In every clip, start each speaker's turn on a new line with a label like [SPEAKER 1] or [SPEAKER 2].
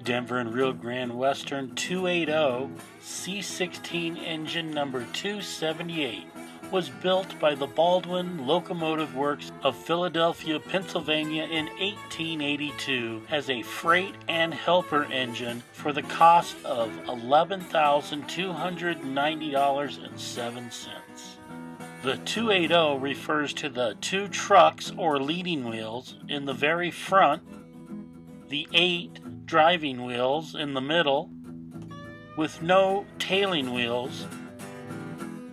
[SPEAKER 1] Denver and Rio Grande Western 280 C16 engine number 278 was built by the Baldwin Locomotive Works of Philadelphia, Pennsylvania in 1882 as a freight and helper engine for the cost of $11,290.07. The 280 refers to the two trucks or leading wheels in the very front, the 8 driving wheels in the middle, with no tailing wheels,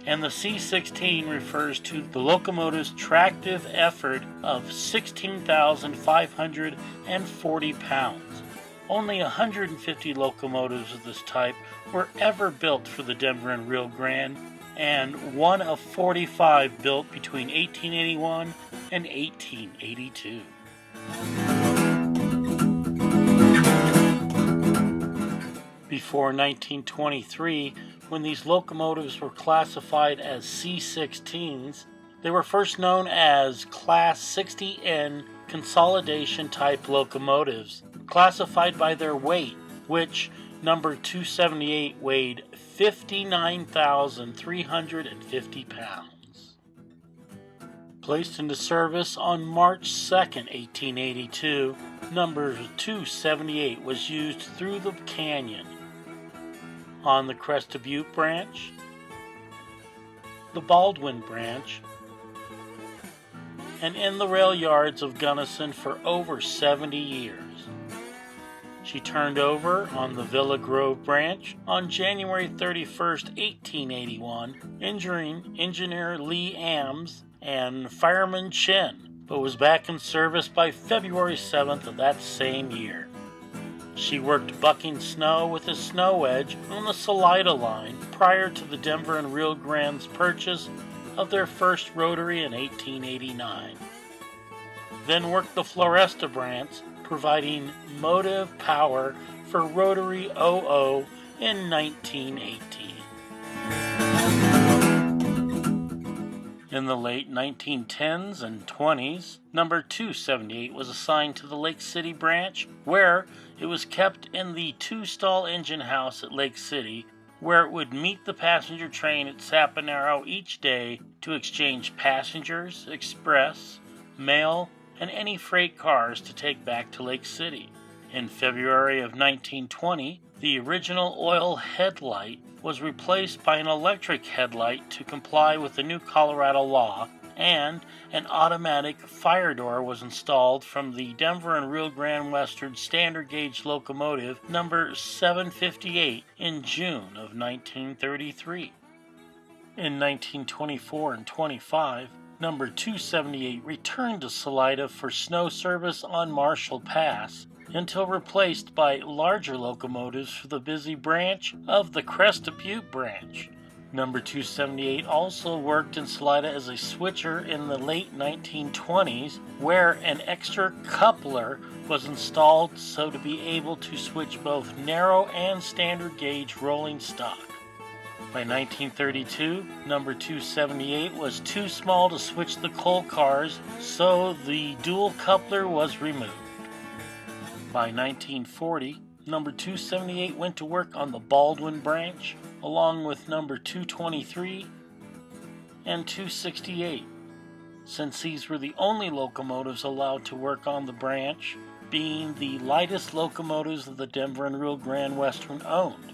[SPEAKER 1] and the C16 refers to the locomotive's tractive effort of 16,540 pounds. Only 150 locomotives of this type were ever built for the Denver and Rio Grande, and one of 45 built between 1881 and 1882. Before 1923, when these locomotives were classified as C16s, they were first known as Class 60N consolidation type locomotives, classified by their weight, which number 278 weighed 59,350 pounds. Placed into service on March 2, 1882, number 278 was used through the canyon on the Crest of Butte branch, the Baldwin branch, and in the rail yards of Gunnison for over 70 years. She turned over on the Villa Grove branch on January 31, 1881, injuring engineer Lee Ames and fireman Chin, but was back in service by February 7th of that same year. She worked bucking snow with a snow wedge on the Salida line prior to the Denver and Rio Grande's purchase of their first rotary in 1889. Then worked the Floresta branch, providing motive power for rotary 00 in 1918. In the late 1910s and 20s, number 278 was assigned to the Lake City branch, where it was kept in the two-stall engine house at Lake City, where it would meet the passenger train at Cimarron each day to exchange passengers, express, mail, and any freight cars to take back to Lake City. In February of 1920, the original oil headlight was replaced by an electric headlight to comply with the new Colorado law, and an automatic fire door was installed from the Denver and Rio Grande Western standard gauge locomotive number 758 in June of 1933. In 1924 and 25, number 278 returned to Salida for snow service on Marshall Pass until replaced by larger locomotives for the busy branch of the Crest of Butte branch. Number 278 also worked in Salida as a switcher in the late 1920s, where an extra coupler was installed so to be able to switch both narrow and standard gauge rolling stock. By 1932, number 278 was too small to switch the coal cars, so the dual coupler was removed. By 1940, number 278 went to work on the Baldwin branch, along with number 223 and 268, since these were the only locomotives allowed to work on the branch, being the lightest locomotives of the Denver and Rio Grande Western owned,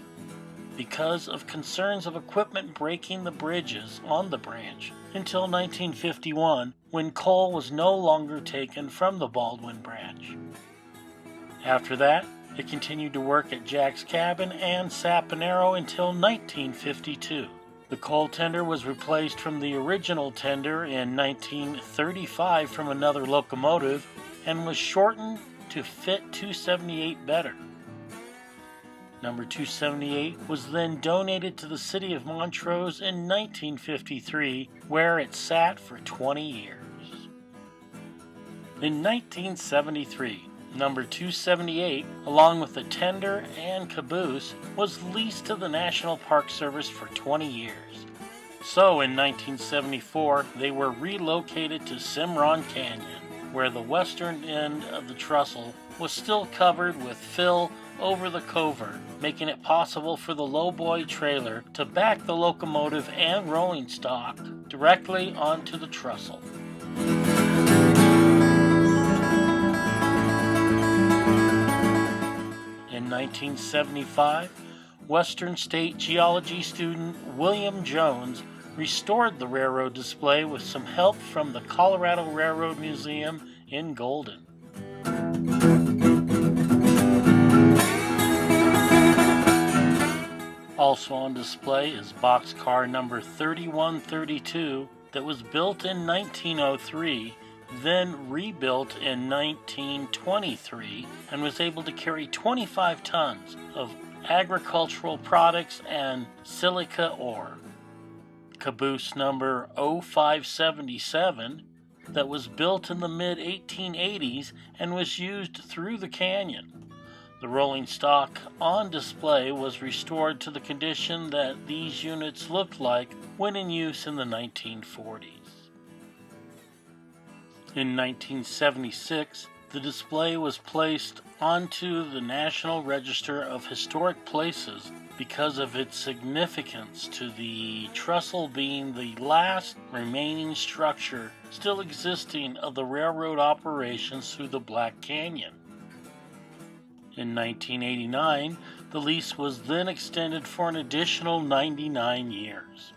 [SPEAKER 1] because of concerns of equipment breaking the bridges on the branch until 1951, when coal was no longer taken from the Baldwin branch. After that, it continued to work at Jack's Cabin and Cimarron until 1952. The coal tender was replaced from the original tender in 1935 from another locomotive and was shortened to fit 278 better. Number 278 was then donated to the city of Montrose in 1953, where it sat for 20 years. In 1973, number 278, along with the tender and caboose, was leased to the National Park Service for 20 years. So in 1974, they were relocated to Cimarron Canyon, where the western end of the trestle was still covered with fill over the cover, making it possible for the lowboy trailer to back the locomotive and rolling stock directly onto the trestle. In 1975, Western State geology student William Jones restored the railroad display with some help from the Colorado Railroad Museum in Golden. Also on display is boxcar number 3132 that was built in 1903, then rebuilt in 1923, and was able to carry 25 tons of agricultural products and silica ore. Caboose number 0577 that was built in the mid-1880s and was used through the canyon. The rolling stock on display was restored to the condition that these units looked like when in use in the 1940s. In 1976, the display was placed onto the National Register of Historic Places because of its significance to the trestle being the last remaining structure still existing of the railroad operations through the Black Canyon. In 1989, the lease was then extended for an additional 99 years.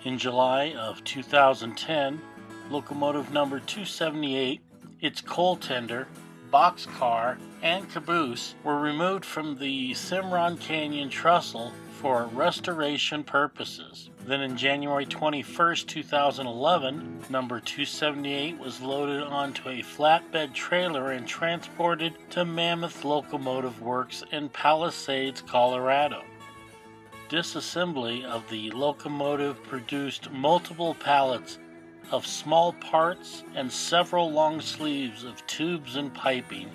[SPEAKER 1] In July of 2010, locomotive number 278, its coal tender, boxcar, and caboose were removed from the Cimarron Canyon trestle for restoration purposes. Then on January 21, 2011, number 278 was loaded onto a flatbed trailer and transported to Mammoth Locomotive Works in Palisades, Colorado. Disassembly of the locomotive produced multiple pallets of small parts and several long sleeves of tubes and piping,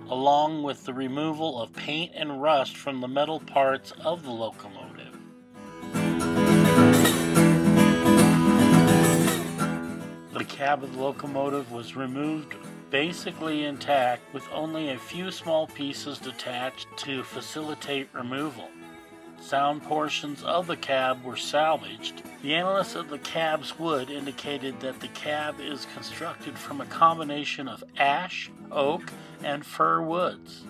[SPEAKER 1] along with the removal of paint and rust from the metal parts of the locomotive. The cab of the locomotive was removed basically intact with only a few small pieces detached to facilitate removal. Sound portions of the cab were salvaged. The analysis of the cab's wood indicated that the cab is constructed from a combination of ash, oak, and fir woods.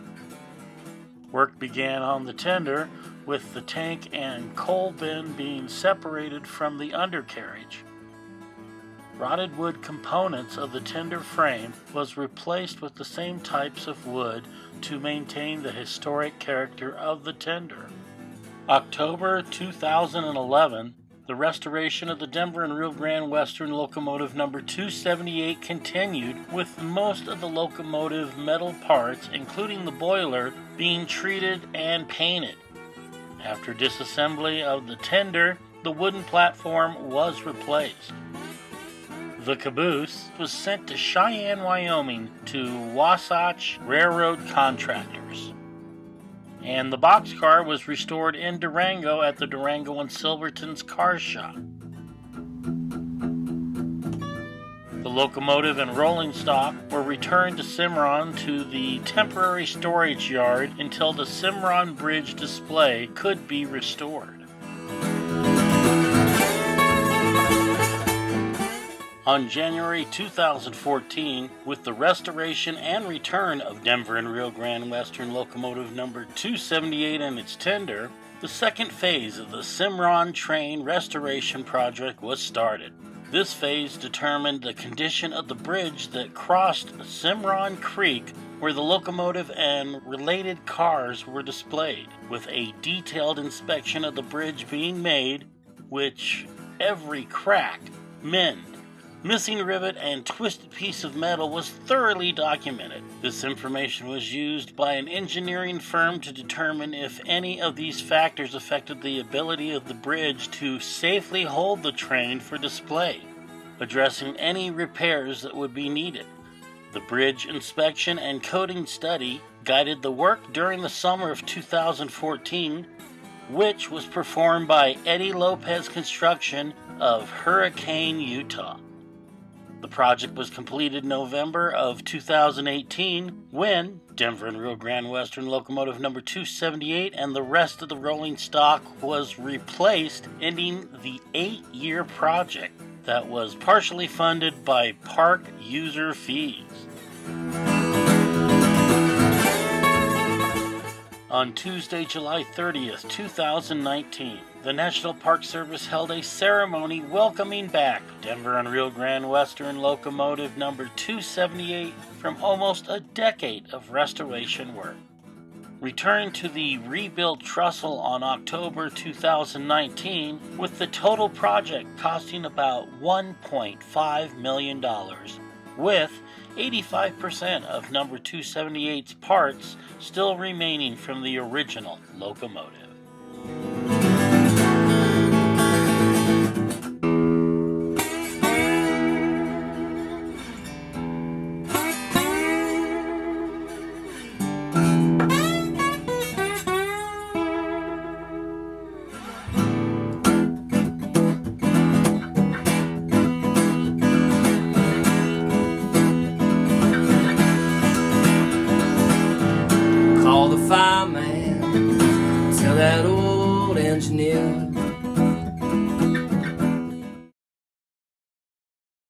[SPEAKER 1] Work began on the tender, with the tank and coal bin being separated from the undercarriage. Rotted wood components of the tender frame was replaced with the same types of wood to maintain the historic character of the tender. October 2011, the restoration of the Denver and Rio Grande Western locomotive number 278 continued, with most of the locomotive metal parts, including the boiler, being treated and painted. After disassembly of the tender, the wooden platform was replaced. The caboose was sent to Cheyenne, Wyoming to Wasatch Railroad Contractors. And the boxcar was restored in Durango at the Durango and Silverton's car shop. The locomotive and rolling stock were returned to Cimarron to the temporary storage yard until the Cimarron Bridge display could be restored. On January 2014, with the restoration and return of Denver and Rio Grande Western locomotive number 278 and its tender, the second phase of the Cimarron Train Restoration Project was started. This phase determined the condition of the bridge that crossed Cimarron Creek, where the locomotive and related cars were displayed, with a detailed inspection of the bridge being made, which every crack, mend, missing rivet, and twisted piece of metal was thoroughly documented. This information was used by an engineering firm to determine if any of these factors affected the ability of the bridge to safely hold the train for display, addressing any repairs that would be needed. The bridge inspection and coding study guided the work during the summer of 2014, which was performed by Eddie Lopez Construction of Hurricane, Utah. The project was completed in November of 2018 when Denver and Rio Grande Western Locomotive number 278 and the rest of the rolling stock was replaced, ending the 8-year project that was partially funded by park user fees. On Tuesday, July 30th, 2019, the National Park Service held a ceremony welcoming back Denver and Rio Grande Western Locomotive number 278 from almost a decade of restoration work. Returned to the rebuilt trestle on October 2019, with the total project costing about $1.5 million, with 85% of number 278's parts still remaining from the original locomotive.
[SPEAKER 2] Call the fireman, tell that old engineer